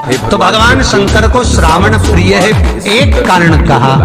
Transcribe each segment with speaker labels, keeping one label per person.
Speaker 1: तो भगवान शंकर को श्रावण प्रिय है, एक कारण कहा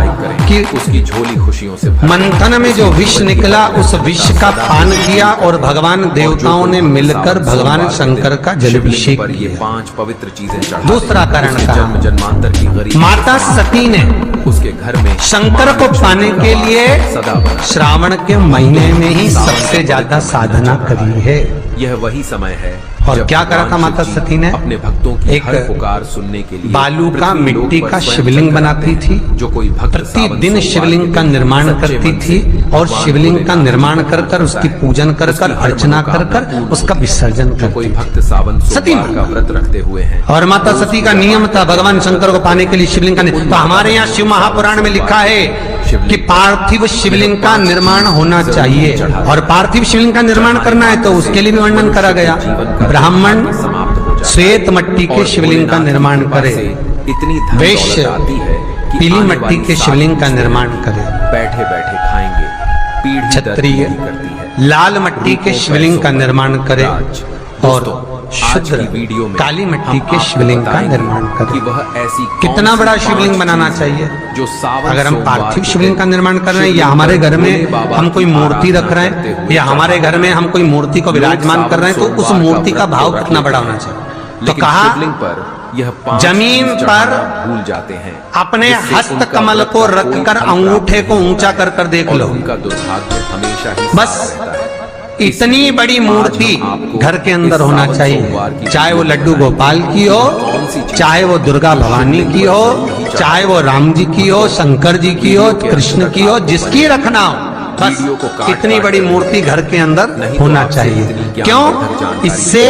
Speaker 1: कि
Speaker 2: उसकी झोली खुशियों से
Speaker 1: मंथन में जो विष निकला उस विष का पान किया और भगवान देवताओं ने मिलकर भगवान शंकर का जलाभिषेक किया।
Speaker 2: 5 पवित्र चीजें चढ़ाते।
Speaker 1: दूसरा कारण कहा
Speaker 2: जन्म जन्मांतर की गरीब
Speaker 1: माता सती ने
Speaker 2: उसके घर में
Speaker 1: शंकर को पाने के लिए
Speaker 2: सदा बना।
Speaker 1: श्रावण के महीने में ही सबसे ज्यादा साधना करी है।
Speaker 2: यह वही समय है
Speaker 1: और
Speaker 2: जब
Speaker 1: क्या करा था
Speaker 2: भगवान
Speaker 1: माता
Speaker 2: शिव जी
Speaker 1: सती ने?
Speaker 2: अपने भक्तों की
Speaker 1: एक
Speaker 2: हर पुकार सुनने के लिए
Speaker 1: बालू का
Speaker 2: पृथ्वी लोक
Speaker 1: मिट्टी
Speaker 2: पर
Speaker 1: का
Speaker 2: स्वयं
Speaker 1: शिवलिंग
Speaker 2: चल
Speaker 1: बनाती
Speaker 2: जाते
Speaker 1: थी,
Speaker 2: हैं। जो कोई भक्त
Speaker 1: प्रतिदिन
Speaker 2: सावन
Speaker 1: शिवलिंग
Speaker 2: सोमवार
Speaker 1: का
Speaker 2: के
Speaker 1: निर्माण
Speaker 2: सच्चे
Speaker 1: करती
Speaker 2: मन
Speaker 1: थी
Speaker 2: से
Speaker 1: और
Speaker 2: भगवान
Speaker 1: शिवलिंग का
Speaker 2: भोलेनाथ
Speaker 1: निर्माण
Speaker 2: की
Speaker 1: कर
Speaker 2: पूजा
Speaker 1: उसकी
Speaker 2: करता है।
Speaker 1: पूजन कर
Speaker 2: उसकी हर
Speaker 1: अर्चना कर
Speaker 2: मनोकामना
Speaker 1: उसका
Speaker 2: पूर्ण
Speaker 1: विसर्जन
Speaker 2: जो
Speaker 1: करती
Speaker 2: कोई
Speaker 1: थी।
Speaker 2: भक्त सावन
Speaker 1: सती
Speaker 2: सोमवार का व्रत रखते हुए हैं।
Speaker 1: और माता सती का नियम था भगवान शंकर को पाने के लिए शिवलिंग का तो हमारे यहाँ शिव महापुराण में लिखा है कि पार्थिव शिवलिंग का निर्माण होना चाहिए और पार्थिव शिवलिंग का निर्माण करना है तो उसके लिए भी वर्णन करा गया। ब्राह्मण श्वेत मट्टी के शिवलिंग का निर्माण करे,
Speaker 2: इतनी
Speaker 1: वैश्य पीली मट्टी के शिवलिंग का निर्माण करे,
Speaker 2: बैठे बैठे खाएंगे, पीढ़ी दर
Speaker 1: क्षत्रिय
Speaker 2: पीढ़ी करती है।
Speaker 1: लाल मट्टी के शिवलिंग का निर्माण करे और शुद्र
Speaker 2: वीडियो में
Speaker 1: काली मिट्टी के शिवलिंग का निर्माण
Speaker 2: कि
Speaker 1: करे।
Speaker 2: वह ऐसी
Speaker 1: कितना बड़ा शिवलिंग बनाना चाहिए?
Speaker 2: जो सावन
Speaker 1: अगर हम
Speaker 2: सोमवार
Speaker 1: पार्थिव
Speaker 2: के
Speaker 1: शिवलिंग का निर्माण कर रहे हैं या हमारे घर में हम कोई मूर्ति रख रहे हैं या हमारे घर में हम कोई मूर्ति को विराजमान कर रहे हैं तो उस मूर्ति का भाव कितना बड़ा होना चाहिए? तो कहा
Speaker 2: शिवलिंग पर यह 5
Speaker 1: जमीन
Speaker 2: चीज
Speaker 1: पर
Speaker 2: चढ़ाना भूल जाते हैं
Speaker 1: अपने
Speaker 2: जिससे
Speaker 1: हस्त
Speaker 2: उनका
Speaker 1: कमल
Speaker 2: व्रत
Speaker 1: को
Speaker 2: का
Speaker 1: रख
Speaker 2: कोई
Speaker 1: कर
Speaker 2: फल
Speaker 1: अंगूठे को ऊंचा कर कर देख
Speaker 2: और
Speaker 1: लो।
Speaker 2: उनका दुर्भाग्य हमेशा ही
Speaker 1: बस
Speaker 2: साथ रहता है।
Speaker 1: इतनी बड़ी मूर्ति घर के अंदर होना चाहिए, चाहे वो लड्डू गोपाल की हो, चाहे वो दुर्गा भवानी की हो, चाहे वो राम जी की हो, शंकर जी की हो, कृष्ण की हो, जिसकी रखना हो, बस इतनी बड़ी मूर्ति घर के अंदर होना चाहिए। क्यों? इससे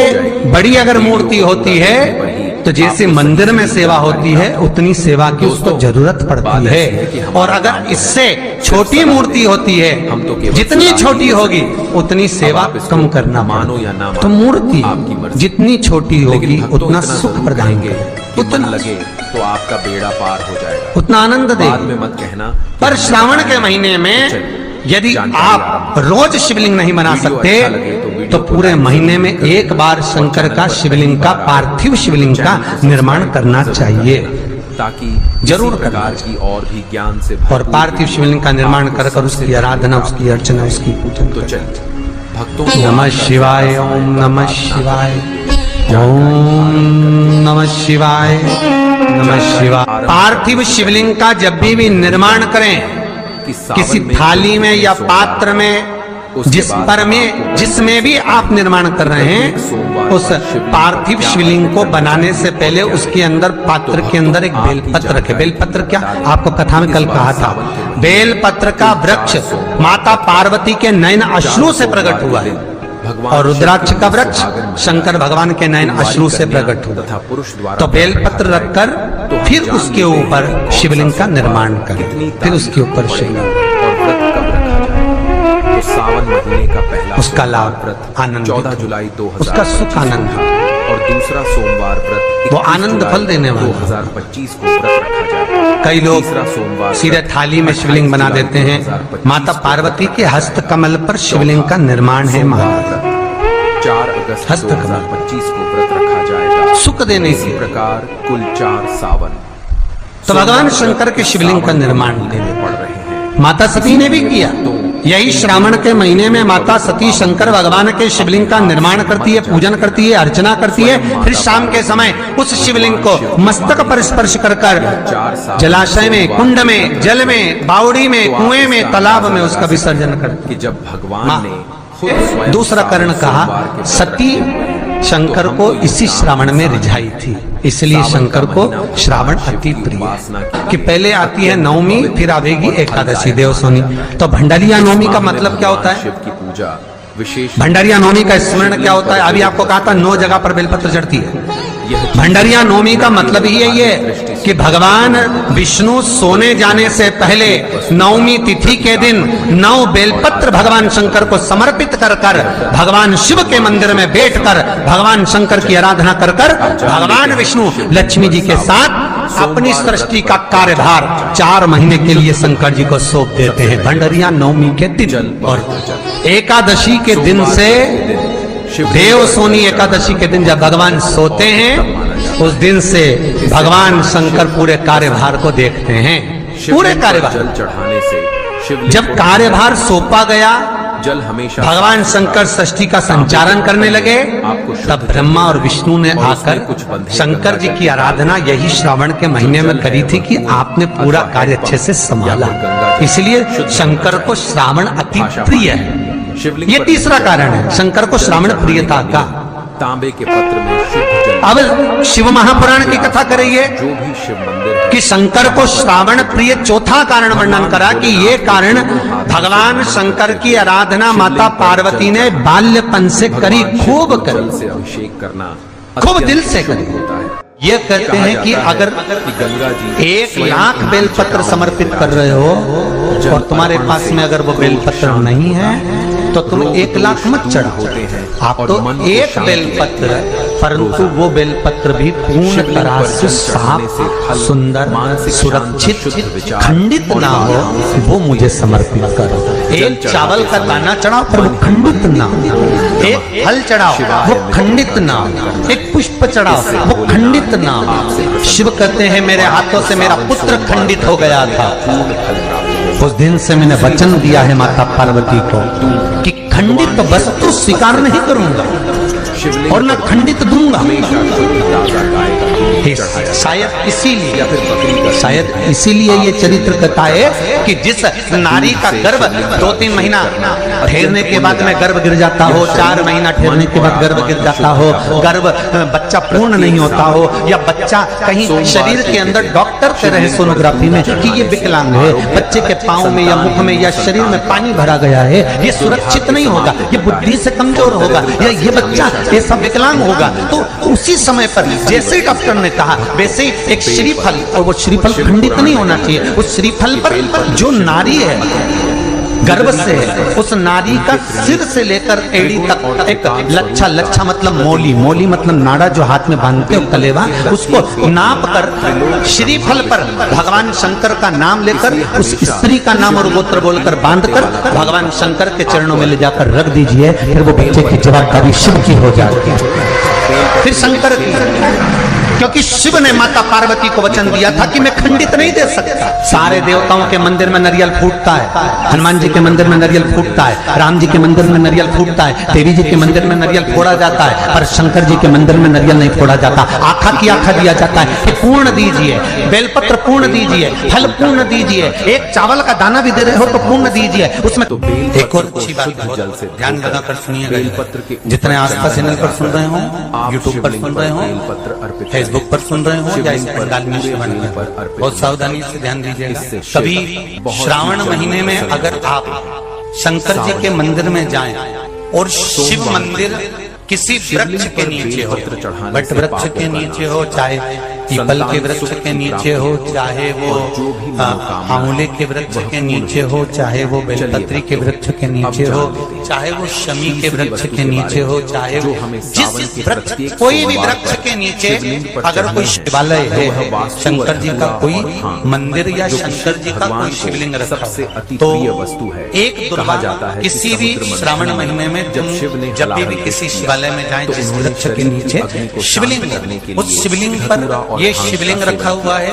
Speaker 1: बड़ी अगर मूर्ति होती है तो जैसे मंदिर में सेवा होती है उतनी सेवा की उसको जरूरत पड़ती है, और अगर इससे छोटी मूर्ति होती है जितनी छोटी होगी उतनी सेवा कम करना
Speaker 2: मानो या ना
Speaker 1: तो
Speaker 2: मानो,
Speaker 1: मूर्ति
Speaker 2: आपकी मर्जी।
Speaker 1: जितनी छोटी होगी
Speaker 2: लेकिन भक्तों
Speaker 1: उतना
Speaker 2: इतना
Speaker 1: सुख
Speaker 2: जरूर
Speaker 1: प्रदान
Speaker 2: कहेंगे
Speaker 1: करेगी,
Speaker 2: कि मन
Speaker 1: उतना
Speaker 2: लगे तो आपका बेड़ा पार हो जाएगा।
Speaker 1: उतना आनंद
Speaker 2: बाद में
Speaker 1: देगी।
Speaker 2: मत कहना
Speaker 1: पर श्रावण के महीने में यदि आप रोज शिवलिंग नहीं बना सकते तो पूरे महीने में एक बार शंकर का शिवलिंग का पार्थिव शिवलिंग का निर्माण करना चाहिए,
Speaker 2: ताकि
Speaker 1: जरूर
Speaker 2: इसी प्रकार की और भी ज्ञान से
Speaker 1: और पार्थिव शिवलिंग का निर्माण कर कर उसकी आराधना, उसकी अर्चना, उसकी पूजन
Speaker 2: तो चल भक्तों को
Speaker 1: नमः शिवाय, ओम नमः शिवाय, ओम नमः शिवाय, नमः शिवाय। पार्थिव शिवलिंग का जब भी निर्माण करें किसी थाली में या पात्र में जिसमें भी आप निर्माण कर रहे हैं उस पार्थिव शिवलिंग को बनाने से पहले उसके अंदर पात्र के अंदर एक बेलपत्र रखे। बेलपत्र क्या आपको कथा में कल कहा था, बेलपत्र का वृक्ष माता पार्वती के नयन अश्रु से प्रकट हुआ है और रुद्राक्ष का वृक्ष शंकर भगवान के नयन अश्रु से प्रकट हुआ। तो बेलपत्र रखकर फिर उसके ऊपर शिवलिंग का निर्माण करें, फिर उसके ऊपर शिवलिंग
Speaker 2: सावन महीने का पहला
Speaker 1: उसका लाभ आनंद
Speaker 2: 14 जुलाई 2000
Speaker 1: उसका सुख आनंद
Speaker 2: और दूसरा सोमवार व्रत
Speaker 1: वो आनंद फल देने वाला
Speaker 2: 2025 को व्रत रखा जाएगा।
Speaker 1: कई लोग
Speaker 2: तीसरा सोमवार
Speaker 1: सीधे थाली में शिवलिंग बना देते हैं। माता पार्वती के हस्त कमल पर शिवलिंग का निर्माण है।
Speaker 2: 4 अगस्त
Speaker 1: हस्त कमल
Speaker 2: 2025 को व्रत रखा जाएगा।
Speaker 1: सुख देने
Speaker 2: इसी
Speaker 1: के
Speaker 2: प्रकार कुल 4 सावन
Speaker 1: तो भगवान शंकर के शिवलिंग का निर्माण
Speaker 2: पड़ रहे हैं।
Speaker 1: माता सती ने भी किया। यही श्रावण के महीने में माता सती शंकर भगवान के शिवलिंग का निर्माण करती है, पूजन करती है, अर्चना करती है। फिर शाम के समय उस शिवलिंग को मस्तक पर स्पर्श कर कर जलाशय में, कुंड में, जल में, बावड़ी में, कुएं में, तालाब में उसका विसर्जन करती
Speaker 2: कि जब भगवान ने खुद स्वयं
Speaker 1: दूसरा कारण कहा सती शंकर को इसी श्रावण में रिझाई थी, इसलिए शंकर को श्रावण अति प्रिय है। कि पहले आती है नवमी, फिर आवेगी एकादशी देवसोनी। तो भंडारिया नवमी का मतलब क्या होता है?
Speaker 2: शिव की पूजा विशेष
Speaker 1: भंडारिया नवमी का स्मरण क्या होता है? अभी आपको कहा था 9 जगह पर बेलपत्र चढ़ती है। भंडारिया नवमी का मतलब ही है ये कि भगवान विष्णु सोने जाने से पहले नवमी तिथि के दिन 9 बेलपत्र भगवान शंकर को समर्पित कर कर भगवान शिव के मंदिर में बैठकर भगवान शंकर की आराधना कर कर भगवान विष्णु लक्ष्मी जी के साथ अपनी सृष्टि का कार्यभार 4 महीने के लिए शंकर जी को सौंप देते हैं भंडारिया नवमी के दिन। और एकादशी के दिन से देव सोनी एकादशी के दिन जब भगवान सोते हैं उस दिन से भगवान शंकर पूरे कार्यभार को देखते हैं, पूरे
Speaker 2: शिवलिंग पर
Speaker 1: कार्यभार।
Speaker 2: जल चढ़ाने से शिवलिंग
Speaker 1: जब
Speaker 2: को
Speaker 1: कार्यभार सौंपा गया,
Speaker 2: जल हमेशा
Speaker 1: भगवान शंकर सृष्टि का संचालन करने लगे,
Speaker 2: आपको शुद्ध
Speaker 1: तब ब्रह्मा और विष्णु ने
Speaker 2: और उसमें
Speaker 1: आकर
Speaker 2: कुछ बंधे
Speaker 1: शंकर जी
Speaker 2: गंगा
Speaker 1: की
Speaker 2: जल
Speaker 1: आराधना यही श्रावण के महीने में करी थी कि आपने पूरा कार्य अच्छे से संभाला, इसलिए शंकर को श्रावण अति प्रिय है।
Speaker 2: शिवलिंग
Speaker 1: ये
Speaker 2: पर
Speaker 1: तीसरा कारण है शंकर को श्रावण प्रियता का।
Speaker 2: तांबे के पत्र में शुद्ध जल,
Speaker 1: अब शिव महापुराण की कथा करिए
Speaker 2: जो भी शिव मंदिर है
Speaker 1: कि शंकर को श्रावण प्रिय चौथा कारण वर्णन करा कि ये कारण भगवान शंकर की आराधना माता पार्वती ने बाल्यपन से करी, खूब
Speaker 2: जल
Speaker 1: करी,
Speaker 2: से अभिषेक करना
Speaker 1: खूब
Speaker 2: अत्यंत
Speaker 1: दिल से
Speaker 2: शुभ
Speaker 1: करी।
Speaker 2: होता है।
Speaker 1: ये कहते हैं कि अगर
Speaker 2: कि गंगा जी
Speaker 1: 1,00,000 बेलपत्र समर्पित कर रहे हो और तुम्हारे पास में अगर वो बेलपत्र नहीं है तो तुम 1,00,000 मत चढ़ाओ, आप तो एक बेलपत्र, परंतु वो बेलपत्र भी पूर्ण तरह से साफ, सुंदर, सुरक्षित, खंडित ना हो, वो मुझे समर्पित करो। एक चावल का दाना चढ़ाओ पर वो खंडित ना हो, एक फल चढ़ाओ वो खंडित ना हो, एक पुष्प चढ़ाओ वो खंडित ना हो। शिव कहते हैं मेरे हाथों से मेरा पुत्र खंडित हो गया था, उस दिन से मैंने वचन दिया है माता पार्वती को कि खंडित वस्तु स्वीकार नहीं करूंगा और न खंडित दूंगा।
Speaker 2: हमेशा शुद्ध ताजा गाय का दूध चढ़ाया
Speaker 1: शायद इसीलिए,
Speaker 2: या फिर बकरी का
Speaker 1: शायद इसीलिए ये चरित्र कहता है कि जिस नारी का गर्भ 2-3 महीना ठहरने के बाद में गर्भ गिर जाता हो, 4 महीना ठहरने के बाद गर्भ गिर जाता हो, गर्भ बच्चा पूर्ण नहीं होता हो, या बच्चा कहीं शरीर के अंदर डॉक्टर कह रहे सोनोग्राफी में कि ये विकलांग है, बच्चे के पाँव में या मुख में या शरीर में पानी भरा गया है, ये सुरक्षित नहीं होगा, ये बुद्धि से कमजोर होगा, या ये बच्चा ऐसा विकलांग होगा, तो उसी समय पर जैसे डॉक्टर ने कहा वैसे ही एक श्रीफल, और वो श्रीफल खंडित नहीं होना चाहिए, उस श्रीफल पर जो नारी है गर्भ से है, उस नारी का सिर से लेकर एड़ी तक एक लच्छा, लच्छा मतलब मोली, मोली मतलब नाड़ा जो हाथ में बांधते हो कलेवा, उसको नाप कर श्रीफल पर भगवान शंकर का नाम लेकर उस स्त्री का नाम और गोत्र बोलकर बांधकर भगवान शंकर के चरणों में ले जाकर रख दीजिए, फिर वो बच्चे की जवाबदारी शिव की हो जाती है, फिर शंकर की, क्योंकि शिव ने माता पार्वती को वचन दिया था कि मैं खंडित नहीं दे सकता। सारे देवताओं के मंदिर में नारियल फूटता है, हनुमान जी के मंदिर में नारियल फूटता है, राम जी के मंदिर में नारियल फूटता है, देवी जी के मंदिर में नारियल फोड़ा जाता है, पर शंकर जी के मंदिर में नारियल नहीं फोड़ा जाता। आखा की आखा दिया जाता है कि पूर्ण दीजिए, बेलपत्र पूर्ण दीजिए, फल पूर्ण दीजिए, एक चावल का दाना भी दे रहे हो तो पूर्ण दीजिए। उसमें
Speaker 2: तो बेल
Speaker 1: एक और अच्छी बात
Speaker 2: जल से
Speaker 1: ध्यान लगाकर सुनिएगा,
Speaker 2: बेलपत्र के
Speaker 1: जितने आस्था चैनल पर सुन रहे हो,
Speaker 2: आप
Speaker 1: यूट्यूब पर सुन रहे हो,
Speaker 2: बेलपत्र अर्पित
Speaker 1: फेसबुक पर सुन रहे हो या इस
Speaker 2: शिवलिंग पर
Speaker 1: पंडाल में
Speaker 2: पूरे
Speaker 1: सेवन
Speaker 2: बेल
Speaker 1: कर,
Speaker 2: पर अर्पित
Speaker 1: बहुत सावधानी से ध्यान दीजिएगा।
Speaker 2: इससे शिव
Speaker 1: कभी
Speaker 2: बहुत
Speaker 1: श्रावण
Speaker 2: ही
Speaker 1: महीने में
Speaker 2: जल्दी
Speaker 1: अगर आप शंकर जी के मंदिर में जाएं और शिव मंदिर किसी वृक्ष के नीचे हो,
Speaker 2: बेलपत्र चढ़ाने
Speaker 1: बट
Speaker 2: से
Speaker 1: वृक्ष
Speaker 2: पापों
Speaker 1: के
Speaker 2: का
Speaker 1: नीचे
Speaker 2: नाश
Speaker 1: हो, चाहे पीपल के वृक्ष
Speaker 2: सुख
Speaker 1: के
Speaker 2: की
Speaker 1: नीचे हो,
Speaker 2: प्राप्ति
Speaker 1: चाहे वो
Speaker 2: और जो भी मनोकामना
Speaker 1: आंवले के वृक्ष
Speaker 2: वह
Speaker 1: के
Speaker 2: पूर्ण
Speaker 1: नीचे हो, चाहे वो बेलपत्री के वृक्ष के नीचे
Speaker 2: अब
Speaker 1: हो,
Speaker 2: जान लेते हैं।
Speaker 1: चाहे वो शमी के
Speaker 2: तीसरी
Speaker 1: वृक्ष
Speaker 2: वस्तु
Speaker 1: के
Speaker 2: के
Speaker 1: नीचे
Speaker 2: बारे
Speaker 1: हो,
Speaker 2: में,
Speaker 1: चाहे
Speaker 2: जो हमें सावन
Speaker 1: जिस
Speaker 2: के
Speaker 1: वृक्ष,
Speaker 2: प्रत्येक
Speaker 1: कोई भी
Speaker 2: सोमवार
Speaker 1: वृक्ष
Speaker 2: पर
Speaker 1: के नीचे
Speaker 2: शिवलिंग पर
Speaker 1: अगर कोई
Speaker 2: चढ़ाना
Speaker 1: शिवालय
Speaker 2: है,
Speaker 1: है,
Speaker 2: वह वास्तु
Speaker 1: शंकर जी का
Speaker 2: अधूरा
Speaker 1: कोई
Speaker 2: और हाँ,
Speaker 1: मंदिर या
Speaker 2: जो
Speaker 1: शंकर जी का
Speaker 2: भगवान
Speaker 1: कोई
Speaker 2: को
Speaker 1: शिवलिंग रखा
Speaker 2: सबसे अति
Speaker 1: तो
Speaker 2: प्रिय वस्तु है।
Speaker 1: एक
Speaker 2: कहा
Speaker 1: दुर्गा
Speaker 2: जाता है कि
Speaker 1: किसी भी
Speaker 2: समुद्र
Speaker 1: श्रावण
Speaker 2: मंथन
Speaker 1: महीने में
Speaker 2: जब
Speaker 1: तुम
Speaker 2: शिव ने
Speaker 1: जब भी
Speaker 2: जलावन
Speaker 1: किसी
Speaker 2: किया,
Speaker 1: शिवालय में जाए
Speaker 2: तो
Speaker 1: जिस
Speaker 2: उन्होंने
Speaker 1: वृक्ष के
Speaker 2: शरीर की
Speaker 1: नीचे
Speaker 2: अग्नि को
Speaker 1: शिवलिंग,
Speaker 2: शांत करने के
Speaker 1: उस
Speaker 2: लिए
Speaker 1: शिवलिंग
Speaker 2: धतूरा और
Speaker 1: पर ये
Speaker 2: भांग का
Speaker 1: शिवलिंग
Speaker 2: सेवन
Speaker 1: रखा हुआ है,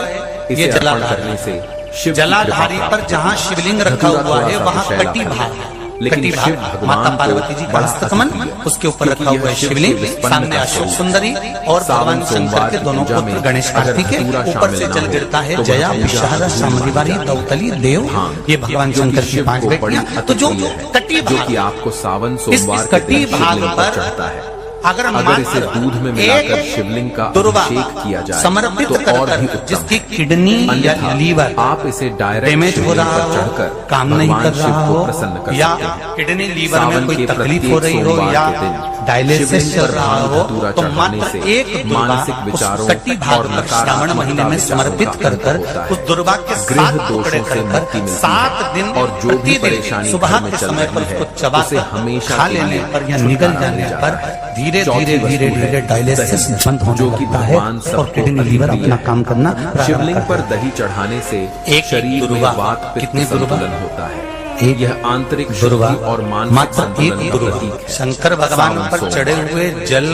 Speaker 2: इसे
Speaker 1: ये
Speaker 2: अर्पण
Speaker 1: जलाधार
Speaker 2: करने से शिव की
Speaker 1: जलाधारी
Speaker 2: कृपा
Speaker 1: पर जहाँ शिवलिंग रखा
Speaker 2: धतूरा
Speaker 1: हुआ है
Speaker 2: थोड़ा सा
Speaker 1: वहाँ
Speaker 2: विषैला
Speaker 1: कटी
Speaker 2: फल
Speaker 1: भाग,
Speaker 2: है, लेकिन
Speaker 1: कटी
Speaker 2: शिव
Speaker 1: भाग
Speaker 2: भगवान
Speaker 1: माता
Speaker 2: को
Speaker 1: पार्वती जी का
Speaker 2: बड़ा
Speaker 1: हस्तकमल,
Speaker 2: पसंद है,
Speaker 1: उसके ऊपर
Speaker 2: क्योंकि
Speaker 1: रखा हुआ
Speaker 2: यह
Speaker 1: है
Speaker 2: शिव
Speaker 1: शिवलिंग,
Speaker 2: के विस्पन्न
Speaker 1: सामने
Speaker 2: का
Speaker 1: अशोक
Speaker 2: स्वरूप
Speaker 1: सुंदरी और
Speaker 2: सावन
Speaker 1: भगवान शंकर
Speaker 2: सोमवार
Speaker 1: के
Speaker 2: की
Speaker 1: दोनों
Speaker 2: पूजा में
Speaker 1: पुत्र गणेश
Speaker 2: अगर
Speaker 1: कार्तिक के
Speaker 2: धतूरा
Speaker 1: ऊपर
Speaker 2: शामिल
Speaker 1: से
Speaker 2: ना
Speaker 1: जल
Speaker 2: हो,
Speaker 1: गिरता है,
Speaker 2: तो
Speaker 1: जया
Speaker 2: वह
Speaker 1: विषारा
Speaker 2: पूजा
Speaker 1: सामधिवारी दौतली देव, ये भगवान शंकर की 5 बेटियां। तो जो कटी
Speaker 2: जो कि
Speaker 1: भाग,
Speaker 2: आपको सावन
Speaker 1: इस
Speaker 2: सोमवार के
Speaker 1: कटी
Speaker 2: दिन
Speaker 1: भाग
Speaker 2: शिवलिंग
Speaker 1: पर
Speaker 2: चढ़ता है।
Speaker 1: अगर
Speaker 2: अगर इसे दूध में मिलाकर
Speaker 1: एक
Speaker 2: शिवलिंग का
Speaker 1: दुर्वा
Speaker 2: अभिषेक किया जाए
Speaker 1: समर्पित
Speaker 2: तो और भी
Speaker 1: कर
Speaker 2: उत्तम
Speaker 1: जिसकी
Speaker 2: है।
Speaker 1: किडनी या
Speaker 2: अन्यथा
Speaker 1: लीवर
Speaker 2: आप इसे डायरेक्ट
Speaker 1: डैमेज हो
Speaker 2: शिवलिंग
Speaker 1: रहा
Speaker 2: पर
Speaker 1: हो,
Speaker 2: चढ़कर
Speaker 1: काम नहीं
Speaker 2: भगवान
Speaker 1: कर
Speaker 2: शिव
Speaker 1: रहा
Speaker 2: को
Speaker 1: हो,
Speaker 2: प्रसन्न कर
Speaker 1: या
Speaker 2: सकते हैं।
Speaker 1: किडनी लीवर में
Speaker 2: सावन
Speaker 1: कोई
Speaker 2: के
Speaker 1: तकलीफ
Speaker 2: प्रत्येक
Speaker 1: हो रही हो,
Speaker 2: सोमवार
Speaker 1: या
Speaker 2: के दिन
Speaker 1: डायलिसिस
Speaker 2: शिवलिंग
Speaker 1: चल
Speaker 2: पर
Speaker 1: रहा
Speaker 2: भांग
Speaker 1: हो,
Speaker 2: धतूरा
Speaker 1: तो
Speaker 2: चढ़ाने
Speaker 1: मात्र
Speaker 2: से
Speaker 1: एक दुर्वा
Speaker 2: मानसिक
Speaker 1: उस
Speaker 2: विचारों
Speaker 1: कटी भाग
Speaker 2: और
Speaker 1: पर श्रावण महीने में
Speaker 2: नकारात्मकता
Speaker 1: समर्पित
Speaker 2: विचारों
Speaker 1: कर
Speaker 2: का होता है।
Speaker 1: उस दुर्वा के
Speaker 2: गृह
Speaker 1: 7 टुकड़े
Speaker 2: दोषों से
Speaker 1: कर
Speaker 2: मुक्ति मिलती है
Speaker 1: 7 दिन
Speaker 2: और जो भी
Speaker 1: प्रतिदिन
Speaker 2: परेशानी
Speaker 1: सुबह
Speaker 2: घर में
Speaker 1: के
Speaker 2: चल
Speaker 1: समय पर
Speaker 2: रही है,
Speaker 1: उसको चबा
Speaker 2: उसे हमेशा
Speaker 1: खा
Speaker 2: के
Speaker 1: लेने
Speaker 2: लिए
Speaker 1: पर या
Speaker 2: छुटकारा
Speaker 1: निगल
Speaker 2: मिल
Speaker 1: जाने
Speaker 2: जाता
Speaker 1: पर
Speaker 2: है।
Speaker 1: धीरे
Speaker 2: चौथी
Speaker 1: धीरे
Speaker 2: वस्तु
Speaker 1: धीरे
Speaker 2: है
Speaker 1: धीरे डायलिसिस
Speaker 2: दही,
Speaker 1: बंद होने
Speaker 2: जो कि
Speaker 1: लगता है
Speaker 2: भगवान
Speaker 1: और
Speaker 2: सबको
Speaker 1: किडनी लीवर
Speaker 2: अति
Speaker 1: अपना
Speaker 2: प्रिय
Speaker 1: काम करना प्रारंभ
Speaker 2: शिवलिंग
Speaker 1: करता
Speaker 2: पर
Speaker 1: है।
Speaker 2: दही चढ़ाने से
Speaker 1: एक
Speaker 2: शरीर में
Speaker 1: दुर्वा,
Speaker 2: वात पित्त
Speaker 1: कितनी दुर्वा?
Speaker 2: संतुलन होता है।
Speaker 1: एक
Speaker 2: यह आंतरिक
Speaker 1: दुर्वा
Speaker 2: शुद्धि और मानसिक
Speaker 1: मात्र
Speaker 2: संतुलन
Speaker 1: एक
Speaker 2: का
Speaker 1: दुर्वा
Speaker 2: प्रतीक है।
Speaker 1: शंकर भगवान
Speaker 2: सावन
Speaker 1: पर
Speaker 2: सोमवार
Speaker 1: चढ़े हुए जल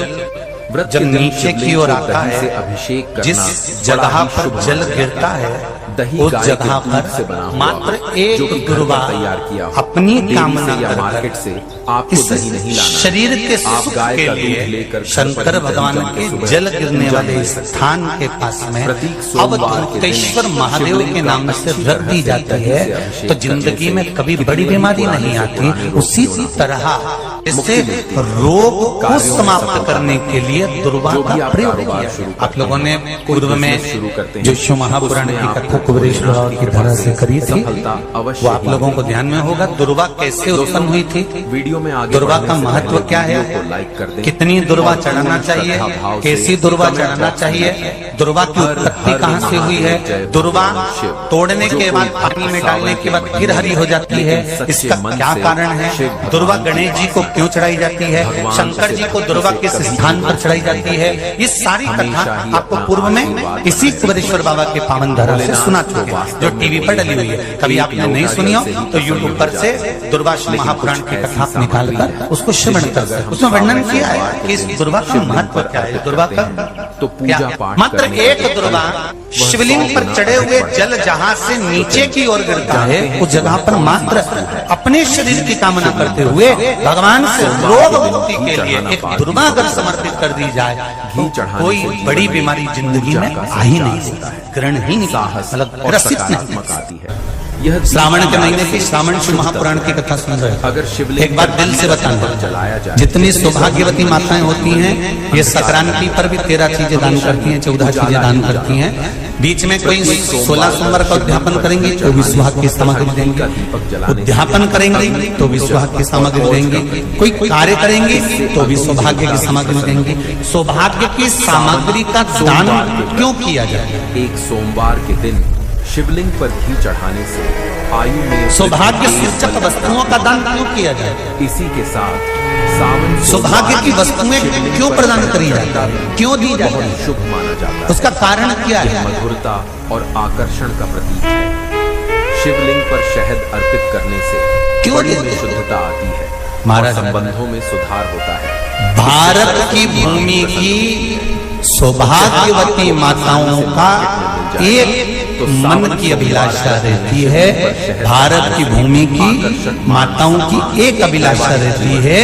Speaker 2: व्रत
Speaker 1: जब
Speaker 2: के दिन
Speaker 1: नीचे की
Speaker 2: शिवलिंग
Speaker 1: ओर
Speaker 2: को
Speaker 1: आता
Speaker 2: दही से
Speaker 1: है,
Speaker 2: अभिषेक करना
Speaker 1: जिस
Speaker 2: बड़ा
Speaker 1: जगह
Speaker 2: ही
Speaker 1: पर
Speaker 2: शुभ
Speaker 1: जल
Speaker 2: माना
Speaker 1: गिरता
Speaker 2: जाता
Speaker 1: है
Speaker 2: दही
Speaker 1: उस
Speaker 2: गाय के
Speaker 1: जगह
Speaker 2: दूध से बना
Speaker 1: पर
Speaker 2: हुआ
Speaker 1: मात्र
Speaker 2: जो
Speaker 1: एक
Speaker 2: कि घर पर
Speaker 1: दुर्वा
Speaker 2: तैयार किया हुआ
Speaker 1: अपनी
Speaker 2: डेयरी
Speaker 1: कामना
Speaker 2: से या
Speaker 1: कर
Speaker 2: मार्केट से आपको
Speaker 1: इस
Speaker 2: दही नहीं लाना
Speaker 1: शरीर के
Speaker 2: आप
Speaker 1: सुख
Speaker 2: गाय
Speaker 1: के
Speaker 2: का दूध
Speaker 1: लिए
Speaker 2: लेकर घर पर
Speaker 1: शंकर
Speaker 2: ही दही
Speaker 1: भगवान
Speaker 2: जमा
Speaker 1: के
Speaker 2: सुबह
Speaker 1: जल गिरने
Speaker 2: पूजा
Speaker 1: वाले
Speaker 2: करते हैं।
Speaker 1: स्थान के पास में
Speaker 2: प्रतीक
Speaker 1: अब
Speaker 2: सोमवार के दिन
Speaker 1: धूतेश्वर महादेव
Speaker 2: शिवलिंग
Speaker 1: के
Speaker 2: का
Speaker 1: नाम से
Speaker 2: अच्छी
Speaker 1: व्रत
Speaker 2: तरह
Speaker 1: दी
Speaker 2: से
Speaker 1: जाती
Speaker 2: दही
Speaker 1: है
Speaker 2: से अभिषेक
Speaker 1: तो
Speaker 2: करने
Speaker 1: जिंदगी
Speaker 2: से
Speaker 1: में कभी
Speaker 2: कितने
Speaker 1: बड़ी
Speaker 2: ही
Speaker 1: बीमारी
Speaker 2: पुराने
Speaker 1: नहीं
Speaker 2: से
Speaker 1: आती।
Speaker 2: पुराने रोग
Speaker 1: उसी
Speaker 2: क्यों ना हो।
Speaker 1: तरह इससे
Speaker 2: मुक्ति मिलती है।
Speaker 1: रोग को
Speaker 2: कार्यों में
Speaker 1: समाप्त
Speaker 2: सफलता
Speaker 1: करने के लिए दुर्वा
Speaker 2: जो
Speaker 1: का
Speaker 2: भी आप
Speaker 1: प्रयोग
Speaker 2: कारोबार
Speaker 1: किया
Speaker 2: शुरू
Speaker 1: है।
Speaker 2: करते
Speaker 1: आप लोगों ने
Speaker 2: हैं, कोई
Speaker 1: पूर्व में
Speaker 2: बिजनेस शुरू करते हैं,
Speaker 1: जो शिव महापुराण
Speaker 2: उसमें
Speaker 1: की
Speaker 2: आपको
Speaker 1: कथा कुबेरेश बाबा की तरह से करी थी
Speaker 2: सफलता अवश्य
Speaker 1: वो आप लोगों को ध्यान में होगा। दुर्वा कैसे उत्पन्न हुई थी,
Speaker 2: वीडियो में आगे
Speaker 1: दुर्वा
Speaker 2: बढ़ने
Speaker 1: का
Speaker 2: से
Speaker 1: महत्व
Speaker 2: पहले
Speaker 1: क्या है,
Speaker 2: वीडियो को लाइक कर दें।
Speaker 1: कितनी दुर्वा
Speaker 2: और
Speaker 1: चढ़ाना
Speaker 2: पूर्ण
Speaker 1: चाहिए,
Speaker 2: श्रद्धा भाव से
Speaker 1: कैसी दुर्वा
Speaker 2: कमेंट
Speaker 1: चढ़ाना
Speaker 2: बॉक्स
Speaker 1: चाहिए,
Speaker 2: में
Speaker 1: दुर्वा की
Speaker 2: हर
Speaker 1: उत्पत्ति
Speaker 2: हर
Speaker 1: कहाँ से हुई है,
Speaker 2: महादेव,
Speaker 1: दुर्वा
Speaker 2: शिव,
Speaker 1: तोड़ने
Speaker 2: जो
Speaker 1: के बाद
Speaker 2: कोई
Speaker 1: पानी में
Speaker 2: सावन
Speaker 1: डालने के बाद
Speaker 2: के
Speaker 1: फिर हरी हो जाती है,
Speaker 2: लेकिन सच्चे
Speaker 1: इसका
Speaker 2: मन
Speaker 1: क्या
Speaker 2: से
Speaker 1: कारण है,
Speaker 2: शिव भगवान
Speaker 1: दुर्वा
Speaker 2: की
Speaker 1: गणेश जी को क्यों चढ़ाई जाती है,
Speaker 2: भगवान
Speaker 1: शंकर
Speaker 2: से
Speaker 1: जी को दुर्वा किस
Speaker 2: कभी
Speaker 1: स्थान पर
Speaker 2: भी
Speaker 1: चढ़ाई जाती है, ये सारी
Speaker 2: हमेशा
Speaker 1: कथा
Speaker 2: ही
Speaker 1: आपको
Speaker 2: अपना
Speaker 1: पूर्व में
Speaker 2: आशीर्वाद
Speaker 1: इसी
Speaker 2: बनाए
Speaker 1: कुबेरेश्वर बाबा के पावन धरा से सुना चुके हैं, जो टीवी पर डली हुई है। कभी आपने नहीं सुनी हो तो यूट्यूब पर से दुर्वाश महापुराण की कथा निकालकर उसको श्रवण कर, उसमें वर्णन किया है कि इस दुर्वा का महत्व क्या है। दुर्वा का
Speaker 2: तो पूजा पाठ
Speaker 1: मात्र
Speaker 2: करने
Speaker 1: एक
Speaker 2: का
Speaker 1: दुर्वा
Speaker 2: वह
Speaker 1: शिवलिंग पर
Speaker 2: सौ
Speaker 1: चढ़े
Speaker 2: गुना
Speaker 1: हुए
Speaker 2: अधिक
Speaker 1: जल जहां से नीचे की ओर गिरता है उस जगह पर मात्र अपने शरीर की कामना करते हुए भगवान से रोग मुक्ति के लिए एक दुर्वा अगर समर्पित कर दी जाए तो कोई बड़ी बीमारी जिंदगी में आ ही नहीं सकती, ग्रहण ही नहीं,
Speaker 2: साहस
Speaker 1: मतलब
Speaker 2: और
Speaker 1: ग्रसित नहीं।
Speaker 2: सकारात्मक आती है। यह
Speaker 1: श्रावण के महीने की श्रावण शिव महापुराण की कथा सुन रहे हो,
Speaker 2: अगर शिवलिंग
Speaker 1: एक बार दिल से बताना,
Speaker 2: जलाया जाए,
Speaker 1: जितनी सौभाग्यवती माताएं होती हैं ये संक्रांति पर भी 13 चीजें दान करती हैं, 14 चीजें दान करती हैं। बीच में कोई 16 सोमवार का उद्यापन करेंगे तो भी सुहाग की सामग्री देंगे, उद्यापन करेंगे तो भी सुहाग की सामग्री देंगे, कोई कार्य करेंगे तो भी सौभाग्य की सामग्री देंगे। सौभाग्य की सामग्री का दान क्यों किया जाए?
Speaker 2: एक सोमवार के दिन शिवलिंग पर घी चढ़ाने से आयु में
Speaker 1: सौभाग्य सूचक वस्तुओं का दान क्यों किया जाए?
Speaker 2: इसी के साथ सावन
Speaker 1: सौभाग्य की वस्तुएं क्यों प्रदान करी जाती है, क्यों दी जाती
Speaker 2: बहुत
Speaker 1: है?
Speaker 2: शुभ माना जाता है।
Speaker 1: उसका कारण क्या
Speaker 2: यह
Speaker 1: है?
Speaker 2: मधुरता और आकर्षण का प्रतीक है। शिवलिंग पर शहद अर्पित करने से
Speaker 1: क्यों
Speaker 2: बड़ी
Speaker 1: देते हैं?
Speaker 2: शुद्धता आती है और
Speaker 1: महाराज,
Speaker 2: संबंधों में सुधार होता है।
Speaker 1: भारत की भूमि की सौभाग्यवती माताओं का एक मन की अभिलाषा रहती है, भारत की भूमि की माताओं की एक अभिलाषा रहती है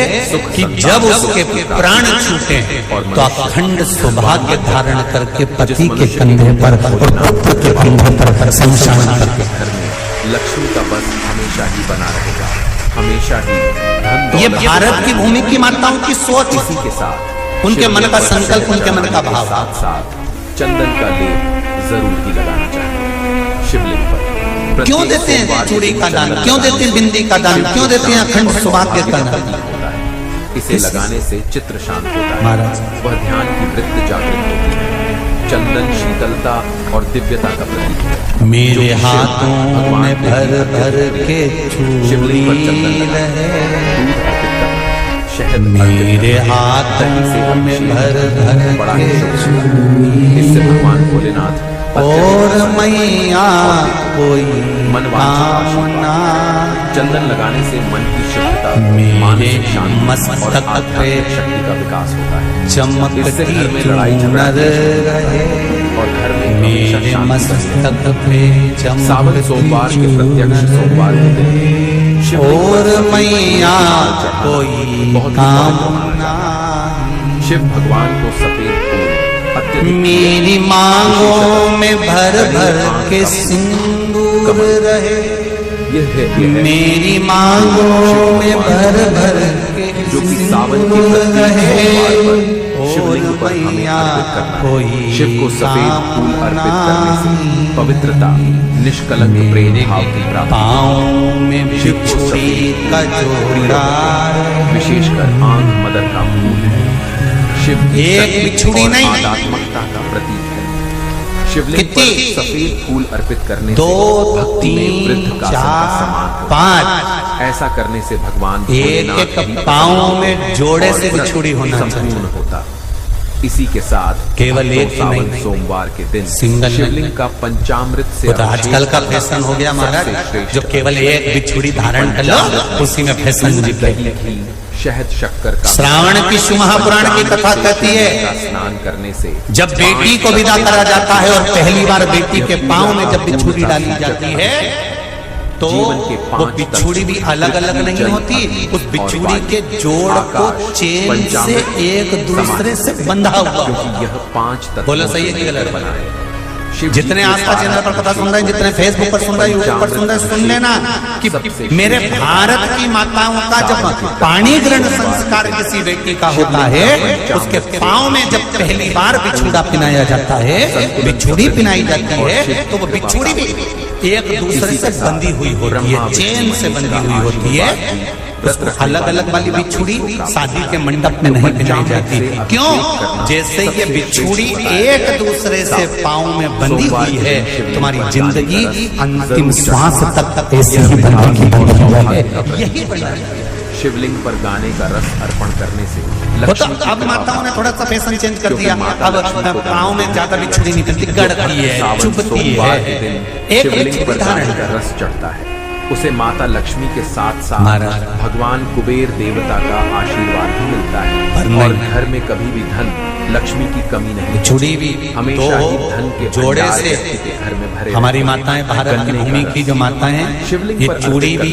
Speaker 1: कि जब उसके प्राण छूटे तो अखंड सौभाग्य धारण करके पति के कंधे पर और पुत्र के कंधे पर शमशान करके
Speaker 2: घर में लक्ष्मी का बस हमेशा ही बना रहेगा, हमेशा ही धन
Speaker 1: ये
Speaker 2: दौलत
Speaker 1: भारत की भूमि की माताओं की सोच,
Speaker 2: इसी के साथ
Speaker 1: उनके मन का
Speaker 2: शिवलिंग पर
Speaker 1: संकल्प,
Speaker 2: शहद
Speaker 1: उनके मन का
Speaker 2: चढ़ाने के
Speaker 1: भाव।
Speaker 2: साथ साथ चंदन का लेप जरूर ही लगाना चाहिए शिवलिंग पर।
Speaker 1: क्यों
Speaker 2: प्रत्येक
Speaker 1: देते हैं
Speaker 2: सोमवार
Speaker 1: चूड़ी
Speaker 2: को
Speaker 1: का दान,
Speaker 2: चंदन
Speaker 1: क्यों
Speaker 2: लगाने
Speaker 1: देते हैं
Speaker 2: से
Speaker 1: बिंदी का दान, क्यों देते हैं अखंड सौभाग्य का दान?
Speaker 2: होता है। इसे लगाने से चित्र शांत होता है,
Speaker 1: महाराज।
Speaker 2: वह ध्यान की वृत्ति जागृत होती है। चंदन शीतलता और दिव्यता का प्रतीक है।
Speaker 1: मेरे
Speaker 2: जो शिव
Speaker 1: हाथों
Speaker 2: भगवान
Speaker 1: में
Speaker 2: के
Speaker 1: भर भर के
Speaker 2: शिवलिंग पर चंदन
Speaker 1: चूड़ी
Speaker 2: लगाना,
Speaker 1: रहे,
Speaker 2: दूध अर्पित करना, शहद
Speaker 1: मेरे
Speaker 2: अर्पित करना,
Speaker 1: हाथों
Speaker 2: दही से
Speaker 1: में
Speaker 2: अभिषेक
Speaker 1: भर
Speaker 2: करना,
Speaker 1: भर
Speaker 2: बड़ा
Speaker 1: के
Speaker 2: ही शुभ है। इससे भगवान भोलेनाथ
Speaker 1: और मैया कोई
Speaker 2: मनवांछित
Speaker 1: कामना
Speaker 2: चंदन लगाने से मन की शुद्धता,
Speaker 1: मेरे
Speaker 2: मानसिक शांति
Speaker 1: मस्तक
Speaker 2: और आध्यात्मिक
Speaker 1: पे
Speaker 2: शक्ति का विकास होता है।
Speaker 1: चमकती
Speaker 2: इससे घर में लड़ाई झगड़ा
Speaker 1: चूनर रहे,
Speaker 2: और घर में हमेशा
Speaker 1: मेरे
Speaker 2: शांति बनी रहे।
Speaker 1: मस्तक पे
Speaker 2: सावन सोमवार के प्रत्यक्ष सोमवार के दिन शिवलिंग पर
Speaker 1: और
Speaker 2: सफेद
Speaker 1: मैया
Speaker 2: फूल चढ़ाना
Speaker 1: कोई
Speaker 2: बहुत ही पवित्र माना जाता
Speaker 1: कामना,
Speaker 2: है। शिव भगवान को सफेद फूल अत्यधिक
Speaker 1: मेरी मांगों में भर भर के सिंदूर रहे,
Speaker 2: यह है
Speaker 1: मेरी मांगों में भर भर के
Speaker 2: जो कि सावन के
Speaker 1: सिंदूर
Speaker 2: प्रत्येक
Speaker 1: रहे,
Speaker 2: सोमवार पर शिवलिंग पर हमें
Speaker 1: मैया
Speaker 2: अर्पित करना है।
Speaker 1: कोई
Speaker 2: शिव को सफेद फूल अर्पित करने से पवित्रता, निष्कलंक प्रेम भाव की प्राप्ति,
Speaker 1: पाँव में
Speaker 2: शिव को
Speaker 1: बिछुड़ी
Speaker 2: सफेद
Speaker 1: का जोड़ा,
Speaker 2: विशेषकर आंख मदर का फूल है। शिव
Speaker 1: एक
Speaker 2: शक्ति
Speaker 1: बिछुड़ी
Speaker 2: और
Speaker 1: नहीं,
Speaker 2: आध्यात्मिकता का प्रतीक है। शिवलिंग पर
Speaker 1: कितनी?
Speaker 2: सफेद फूल अर्पित करने
Speaker 1: दो,
Speaker 2: से भक्ति में वृद्ध
Speaker 1: तीन,
Speaker 2: का समान
Speaker 1: चार,
Speaker 2: होता है। ऐसा करने से भगवान भोलेनाथ
Speaker 1: एक
Speaker 2: ही
Speaker 1: पाँव में जोड़े
Speaker 2: और
Speaker 1: से बिछुड़ी होना
Speaker 2: संपूर्ण
Speaker 1: चाहिए।
Speaker 2: होता। इसी के साथ
Speaker 1: केवल
Speaker 2: भक्तों
Speaker 1: एक ही
Speaker 2: सावन
Speaker 1: नहीं,
Speaker 2: सोमवार के दिन
Speaker 1: सिंगल
Speaker 2: शिवलिंग
Speaker 1: नहीं।
Speaker 2: का पंचामृत से
Speaker 1: वो तो आजकल का
Speaker 2: अभिषेक
Speaker 1: फैशन हो गया
Speaker 2: सबसे
Speaker 1: महाराज,
Speaker 2: श्रेष्ठ
Speaker 1: जो केवल एक बिछुड़ी धारण कर लो उसी में फैशन
Speaker 2: दूध,
Speaker 1: जीत
Speaker 2: दही,
Speaker 1: गई।
Speaker 2: घी, शहद शक्कर का
Speaker 1: श्रावण की शिव महापुराण की कथा कहती है,
Speaker 2: का स्नान करने से
Speaker 1: जब बेटी को विदा करा जाता है और पहली बार बेटी के पांव में जब बिछुड़ी डाली जाती है तो वो बिछुड़ी भी अलग अलग नहीं होती, उस बिछुड़ी के जोड़ को चेन से एक दूसरे से बंधा हुआ,
Speaker 2: क्योंकि यह 5 तत्वों
Speaker 1: बोलो सही है कि
Speaker 2: से
Speaker 1: गलत?
Speaker 2: बना है। शिव
Speaker 1: जितने आस्था चैनल पर कथा सुन रहे हैं, जितने फेसबुक पर सुन रहे हैं, यूट्यूब पर सुन रहे हैं, सुन लेना कि मेरे भारत की माताओं का जब पाणी ग्रहण संस्कार किसी व्यक्ति का होता है, उसके पांव में जब पहली बार बिछुड़ा पिनाया जाता है, बिछुड़ी पिनाई जाती है, तो वो बिछुड़ी भी एक दूसरे से बंधी हुई होती है, चेन से बंधी हुई होती है। उसको अलग अलग वाली बिछुड़ी शादी के मंडप में नहीं पिनाई जाती। क्यों? जैसे ये बिछुड़ी एक दूसरे से पांव में बंधी हुई है, तुम्हारी जिंदगी अंतिम श्वास तक ऐसी ही बंधी है। यही बना
Speaker 2: शिवलिंग पर गाने का रस अर्पण करने से
Speaker 1: तो अब माताओं ने थोड़ा सा फैशन चेंज कर दिया, अब पाँव में ज्यादा बिछुड़ी नहीं बनती, गड़ती है, चुभती है।
Speaker 2: शिवलिंग पर गाने का रस चढ़ता है, उसे माता लक्ष्मी के साथ साथ भगवान कुबेर देवता का आशीर्वाद भी मिलता है और घर में कभी भी धन लक्ष्मी की कमी नहीं।
Speaker 1: बिछुड़ी भी
Speaker 2: हमेशा ही धन के
Speaker 1: जोड़े से
Speaker 2: घर में भरे।
Speaker 1: हमारी माताएं, भारत की भूमि की जो माताएं हैं,
Speaker 2: शिवलिंग
Speaker 1: ये चूड़ी भी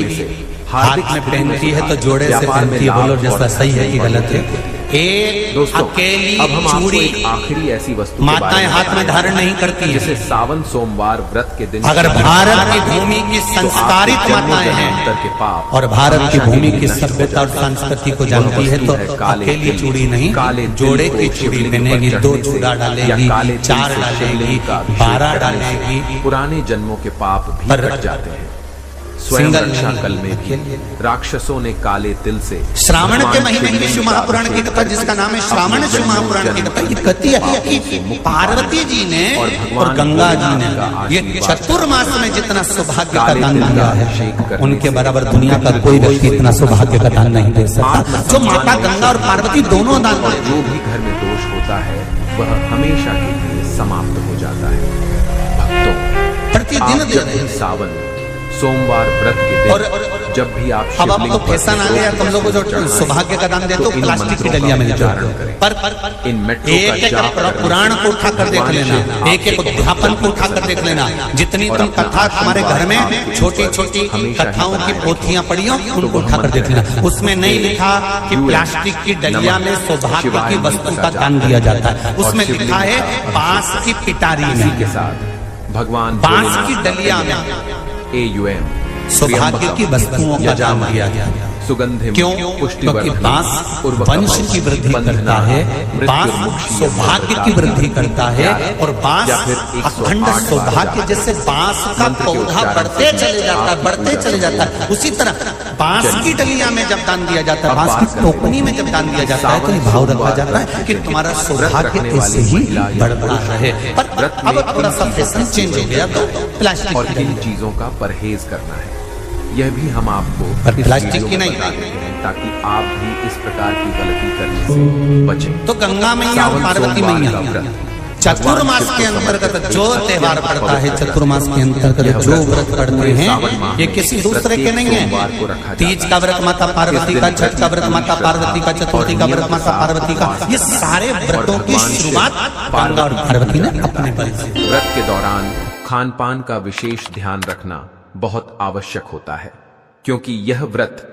Speaker 1: हाथ में पहनती है तो जोड़े से पहनती है। बोलो जैसा सही है कि गलत है? एक अकेली
Speaker 2: अब हम
Speaker 1: चूड़ी
Speaker 2: आखिरी ऐसी वस्तु
Speaker 1: माताएं हाथ में धारण नहीं करती,
Speaker 2: जैसे सावन सोमवार व्रत के दिन
Speaker 1: अगर भारत की भूमि की संस्कारित माताएं हैं
Speaker 2: के पाप
Speaker 1: और भारत की भूमि की सभ्यता और संस्कृति को जानती है तो अकेली चूड़ी नहीं, जोड़े की चूड़ी पहनेगी, 2 चूड़ा डालेगी, 4 डालेगी, 12 डालेगी।
Speaker 2: पुराने जन्मों के पाप भी कट जाते हैं। स्वयं रक्षा कल में भी राक्षसों ने काले तिल से
Speaker 1: श्रावण के महीने की शिव महापुराण की कथा, जिसका नाम है श्रावण शिव महापुराण की कथा, ये कहती है कि पार्वती जी ने और गंगा जी ने ये चतुर्मास में जितना सौभाग्य का दान दिया है, उनके बराबर दुनिया का कोई व्यक्ति इतना सौभाग्य का दान नहीं दे सकता जो माता गंगा और पार्वती दोनों दान
Speaker 2: और जो भी घर में दोष होता है वह हमेशा के लिए समाप्त हो जाता है। भक्तों,
Speaker 1: प्रतिदिन
Speaker 2: जब भी सावन सोमवार व्रत के दिन
Speaker 1: और
Speaker 2: जब भी आप
Speaker 1: अब आपको फैशन आ गया, तुम लोगों को जो सौभाग्य का दान देते हो प्लास्टिक की डलिया में देते हो, पर
Speaker 2: इन मेट्रो
Speaker 1: एक पुराण को उठाकर देख लेना, एक एक अध्यापन को उठाकर देख लेना, जितनी तुम कथा तुम्हारे घर में छोटी छोटी कथाओं की पोथियां पढ़ी हो उनको उठाकर देख लेना, उसमें नहीं लिखा कि प्लास्टिक की डलिया में सौभाग्य की वस्तु का दान दिया जाता है, उसमें लिखा है बांस की पिटारी
Speaker 2: के साथ भगवान
Speaker 1: बांस की डलिया में
Speaker 2: AUM
Speaker 1: सौभाग्य की वस्तुओं का दान दिया गया।
Speaker 2: सुगंधिम
Speaker 1: क्यों? क्योंकि बांस वंश की वृद्धि करता है, बांस सौभाग्य की वृद्धि करता है और बांस अखंड सौभाग्य, जैसे बांस का पौधा बढ़ते चले जाता है, बढ़ते चले जाता है, उसी तरह बांस की डलिया में जब दान दिया जाता है, बांस की टोकनी में जब दान दिया जाता है तो ये भाव रखा जाता है कि तुम्हारा सौभाग्य ऐसे ही बढ़ रहा है। पर अब थोड़ा सा फैशन चेंज हो गया तो प्लास्टिक
Speaker 2: और किन चीजों का परहेज करना है यह भी हम आपको
Speaker 1: प्लास्टिक की नहीं,
Speaker 2: ताकि आप भी इस प्रकार की गलती करने से बचें।
Speaker 1: तो गंगा मैया और पार्वती मैया चतुर्मास के अंतर्गत जो त्योहार पड़ता है, चतुर्मास के अंतर्गत जो व्रत पड़ते हैं, ये किसी दूसरे के नहीं है। तीज का व्रत माता पार्वती का, छठ का व्रत माता पार्वती का, चतुर्थी का व्रत माता पार्वती का, ये सारे व्रतों की शुरुआत गंगा और पार्वती ने अपने बल से।
Speaker 2: व्रत के दौरान खान पान का विशेष ध्यान रखना बहुत आवश्यक होता है, क्योंकि यह व्रत